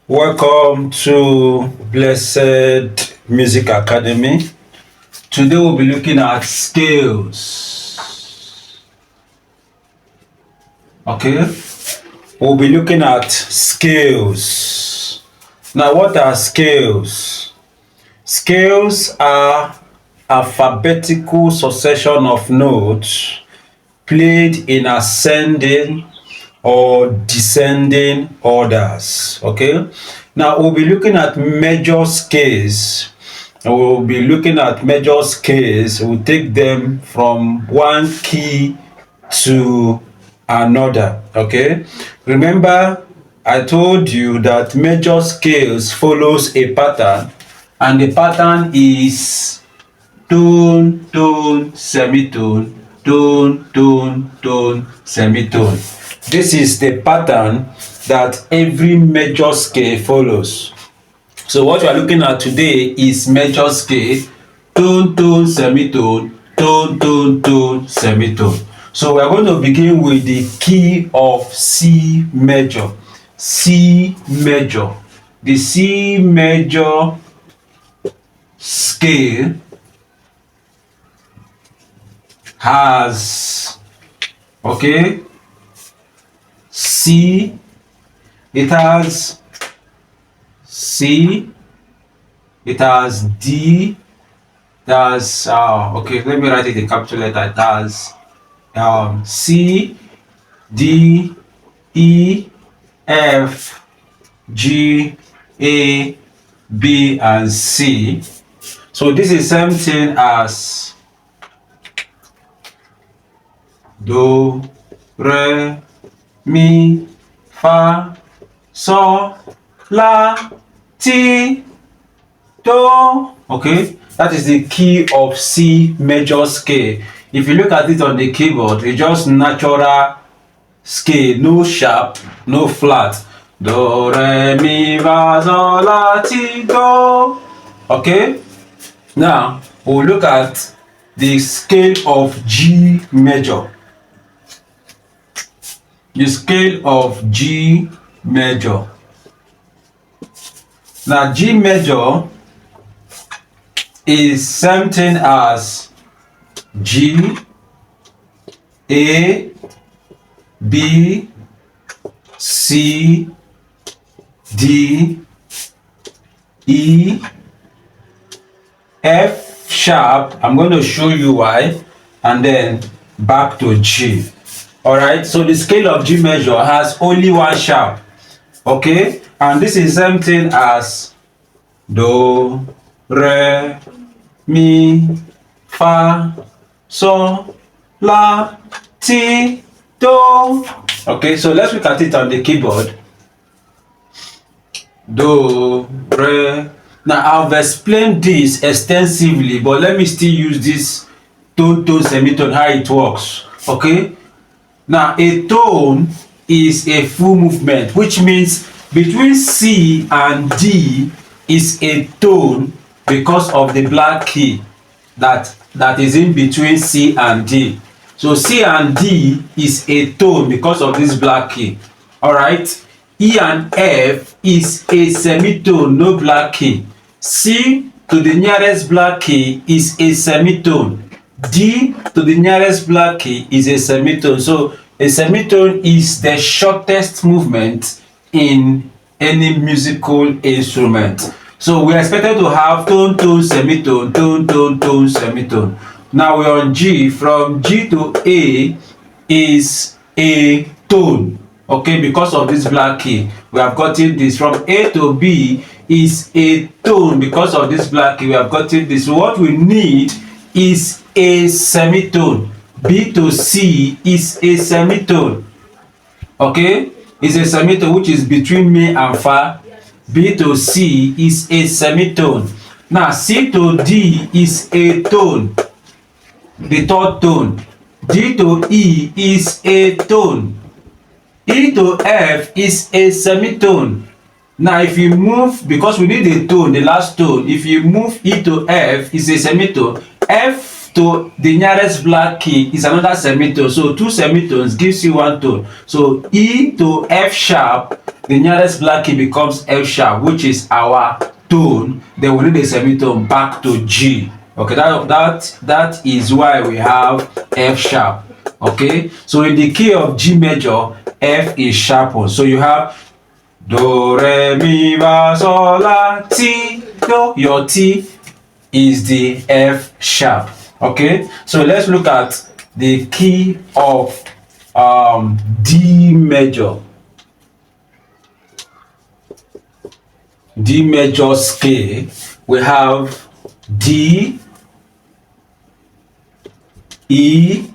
Welcome to Blessed Music Academy. Today we'll be looking at scales. Okay, we'll be looking at scales. Now, what are scales? Scales are alphabetical succession of notes played in ascending or descending orders. Okay, now we'll be looking at major scales. We'll take them from one key to another. Okay, remember I told you that major scales follows a pattern, and the pattern is tone, tone, semitone, tone, tone, tone, semitone. This is the pattern that every major scale follows. So what we are looking at today is major scale, tone, tone, semitone, tone, tone, tone, semitone. So we are going to begin with the key of C major. C major. The C major scale has, okay, C, it has C, it has D, it has okay, let me write it in capital letter. It has C, D, E, F, G, A, B, and C. So this is same thing as do, re, mi, fa, sol, la, ti, do. Okay, that is the key of C major scale. If you look at it on the keyboard, it's just natural scale, no sharp, no flat. Do, re, mi, fa, sol, la, ti, do. Okay, now we'll look at the scale of G major. The scale of G major. Now G major is same thing as G, A, B, C, D, E, F sharp. I'm going to show you why, and then back to G. Alright, so the scale of G major has only one sharp. Okay, and this is same thing as do, re, mi, fa, sol, la, ti, do. Okay, so let's look at it on the keyboard. Do, re. Now I've explained this extensively, but let me still use this tone, tone, semitone, how it works. Okay, now a tone is a full movement, which means between C and D is a tone because of the black key that is in between C and D. So C and D is a tone because of this black key. All right, E and F is a semitone, no black key. C to the nearest black key is a semitone. D to the nearest black key is a semitone. So a semitone is the shortest movement in any musical instrument. So we are expected to have tone, tone, semitone, tone, tone, tone, semitone. Now we're on G. From G to A is a tone. Okay, because of this black key, we have gotten this. From A to B is a tone because of this black key. We have gotten this. So what we need is a semitone. B to C is a semitone. Okay, is a semitone which is between mi and fa. B to C is a semitone. Now C to D is a tone, the third tone. D to E is a tone. E to F is a semitone. Now if you move, because we need a tone, the last tone, if you move E to F is a semitone, F to the nearest black key is another semitone. So two semitones gives you one tone. So E to F sharp, the nearest black key becomes F sharp, which is our tone. Then we need a semitone back to G. Okay, that is why we have F sharp. Okay, so in the key of G major, F is sharpened. So you have do, re, mi, fa, sol, la, ti, do. Your T is the F sharp. Okay, so let's look at the key of D major. D major scale, we have D, E,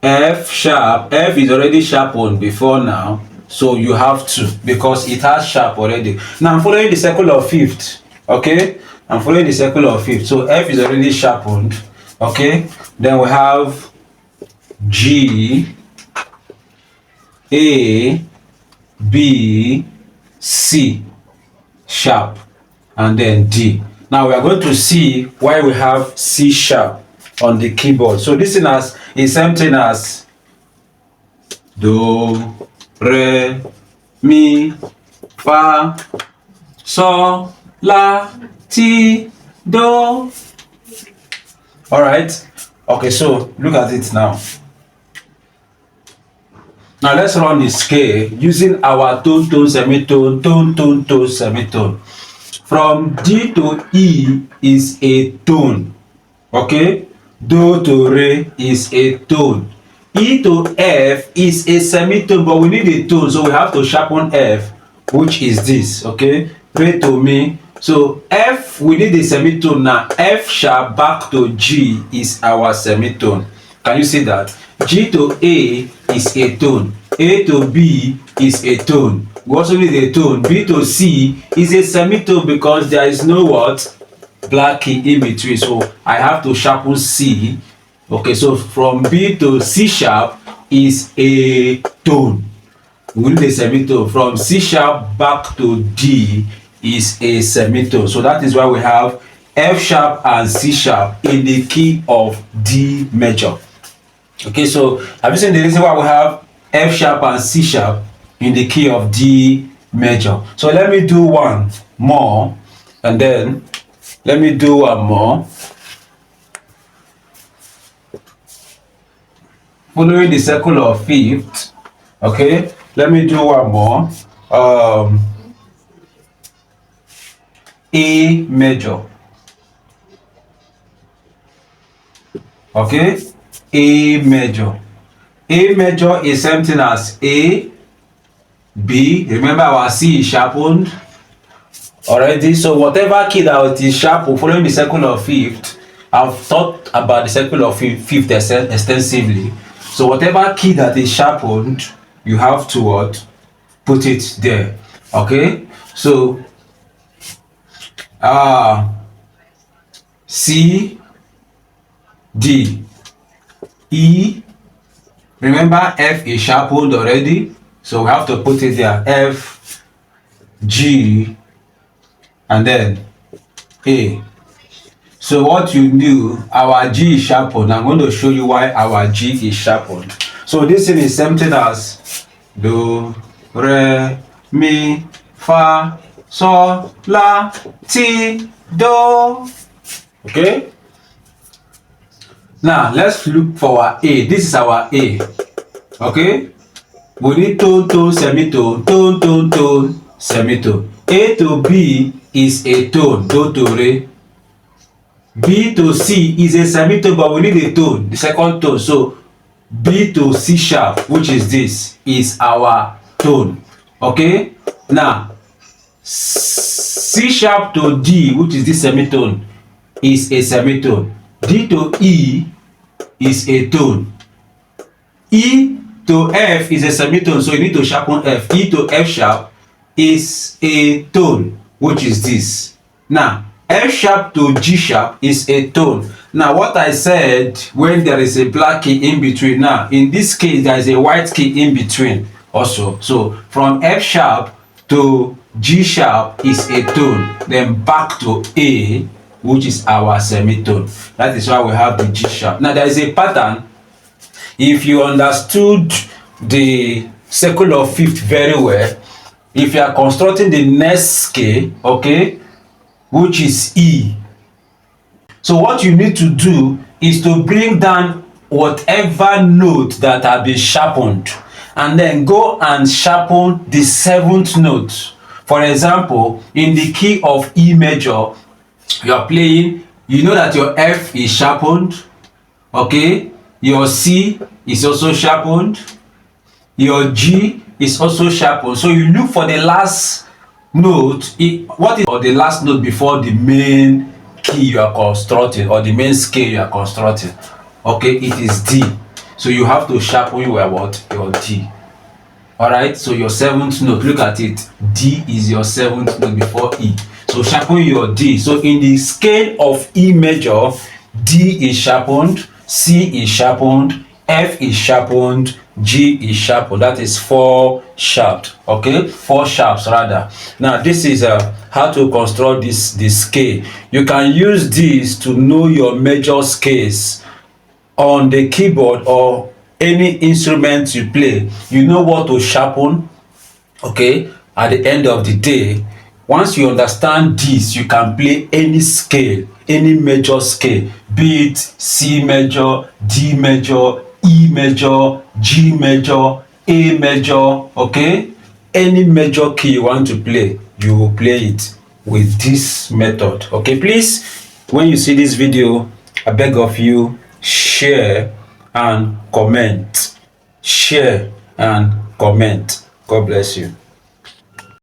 F sharp. F is already sharpened before now, so you have to, because it has sharp already. Now I'm following the circle of fifth. Okay, I'm following the circle of fifth. So F is already sharpened. Okay, then we have G, A, B, C sharp, and then D. Now we are going to see why we have C sharp on the keyboard. So this is something as do, re, mi, fa, sol, la, ti, do. All right. Okay, so look at it now. Now let's run the scale using our tone, tone, semitone, tone, tone, tone, semitone. From D to E is a tone. Okay, do to re is a tone. E to F is a semitone, but we need a tone, so we have to sharpen F, which is this. Okay, re to mi. So F, we need a semitone now. F sharp back to G is our semitone. Can you see that? G to A is a tone. A to B is a tone. We also need a tone. B to C is a semitone because there is no what? Black key in between. So I have to sharpen C. Okay, so from B to C sharp is a tone. We need a semitone. From C sharp back to D is a semitone. So that is why we have F sharp and C sharp in the key of D major. Okay, so have you seen the reason why we have F sharp and C sharp in the key of D major? So let me do one more, and then let me do one more. Following the circle of fifth. Okay, let me do one more. A major. Okay, A major. A major is something as A, B. Remember our C is sharpened already. So whatever key that is sharpened following the circle of fifth, I've thought about the circle of fifth extensively. So whatever key that is sharpened, you have to what? Put it there. Okay, so C, D, E. Remember F is sharpened already, so we have to put it there. F, G, and then A. So what you do, our G is sharpened. I'm going to show you why our G is sharpened. So this thing is something as do, re, mi, fa, sol, la, ti, do. Okay, now let's look for our A. This is our A. Okay, we need tone, tone, semitone, tone, tone, tone, semitone. A to B is a tone, do to re. B to C is a semitone, but we need a tone, the second tone. So B to C sharp, which is this, is our tone. Okay, now C sharp to D, which is this semitone, is a semitone. D to E is a tone. E to F is a semitone, so you need to sharpen F. E to F sharp is a tone, which is this. Now F sharp to G sharp is a tone. Now what I said, when there is a black key in between, now in this case there is a white key in between also. So from F sharp to G sharp is a tone, then back to A, which is our semitone. That is why we have the G sharp. Now there is a pattern. If you understood the circle of fifth very well, if you are constructing the next scale, okay, which is E, so what you need to do is to bring down whatever note that have been sharpened, and then go and sharpen the seventh note. For example, in the key of E major, you are playing, you know that your F is sharpened, okay, your C is also sharpened, your G is also sharpened. So you look for the last note, what is the last note before the main key you are constructing, or the main scale you are constructing. Okay, it is D. So you have to sharpen your what? Your D. Alright, so your seventh note, look at it. D is your seventh note before E. So sharpen your D. So in the scale of E major, D is sharpened, C is sharpened, F is sharpened, G is sharpened. That is 4 sharps. Okay, 4 sharps rather. Now this is how to construct this scale. You can use this to know your major scales on the keyboard or any instrument you play. You know what to sharpen, okay, at the end of the day. Once you understand this, you can play any scale, any major scale, be it C major, D major, E major, G major, A major, okay, any major key you want to play, you will play it with this method. Okay, please, when you see this video, I beg of you, share and comment. Share and comment. God bless you.